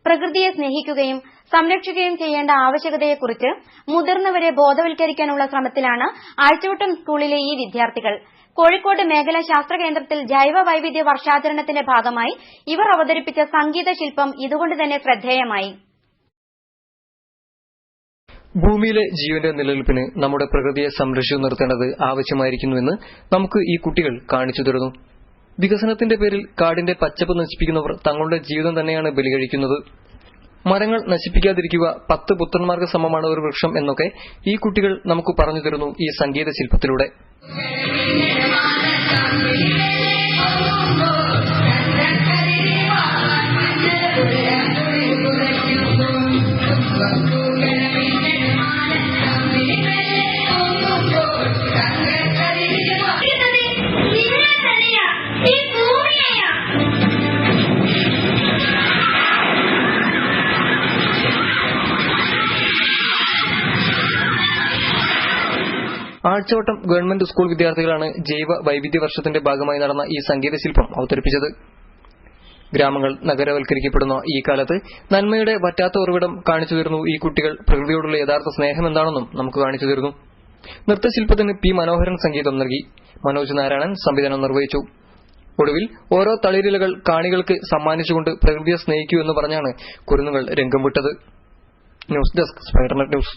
പ്രകൃതിയെ സ്നേഹിക്കുകയും സംരക്ഷിക്കുകയും ചെയ്യേണ്ട ആവശ്യകതയെക്കുറിച്ച് മുതിർന്നവരെ ബോധവൽക്കരിക്കാനുള്ള ശ്രമത്തിലാണ് ആഴ്ചവട്ടം സ്കൂളിലെ ഈ വിദ്യാർത്ഥികൾ. കോഴിക്കോട് മേഖലാ ശാസ്ത്ര കേന്ദ്രത്തിൽ ജൈവ വൈവിധ്യ വർഷാചരണത്തിന്റെ ഭാഗമായി ഇവർ അവതരിപ്പിച്ച സംഗീത ശില്പം ഇതുകൊണ്ട് തന്നെ ശ്രദ്ധേയമായി. ഭൂമിയിലെ ജീവന്റെ നിലനിൽപ്പിന് നമ്മുടെ പ്രകൃതിയെ സംരക്ഷിച്ചു നിർത്തേണ്ടത് ആവശ്യമായിരിക്കുന്നുവെന്ന് നമുക്ക് ഈ കുട്ടികൾ കാണിച്ചു തരുന്നു. വികസനത്തിന്റെ പേരിൽ കാടിന്റെ പച്ചപ്പ് നശിപ്പിക്കുന്നവർ തങ്ങളുടെ ജീവിതം തന്നെയാണ് ബലികഴിക്കുന്നത്. മരങ്ങൾ നശിപ്പിക്കാതിരിക്കുക 10 പുത്രന്മാർക്ക് സമമാണ് ഒരു വൃക്ഷം എന്നൊക്കെ ഈ കുട്ടികൾ നമുക്ക് പറഞ്ഞു തരുന്നു ഈ സംഗീത ശില്പത്തിലൂടെ. ആഴ്ചവട്ടം ഗവൺമെന്റ് സ്കൂൾ വിദ്യാർത്ഥികളാണ് ജൈവ വൈവിധ്യ വർഷത്തിന്റെ ഭാഗമായി നടന്ന ഈ സംഗീത ശില്പം അവതരിപ്പിച്ചത്. ഗ്രാമങ്ങൾ നഗരവൽക്കരിക്കപ്പെടുന്ന ഈ കാലത്ത് നന്മയുടെ വറ്റാത്ത ഉറവിടം കാണിച്ചു തരുന്നു ഈ കുട്ടികൾ. പ്രകൃതിയോടുള്ള യഥാർത്ഥ സ്നേഹം എന്താണെന്നും നമുക്ക് കാണിച്ചു തരുന്നു. നൃത്തശില്പത്തിന് പി മനോഹരൻ സംഗീതം നൽകി. മനോജ് നാരായണൻ സംവിധാനം നിർവഹിച്ചു. ഒടുവിൽ ഓരോ തളിരിലകൾ കാണികൾക്ക് സമ്മാനിച്ചുകൊണ്ട് പ്രകൃതിയെ സ്നേഹിക്കൂ എന്ന് പറഞ്ഞാണ് കുരുന്നുകൾ രംഗം വിട്ടത്. News desk Spidernet news.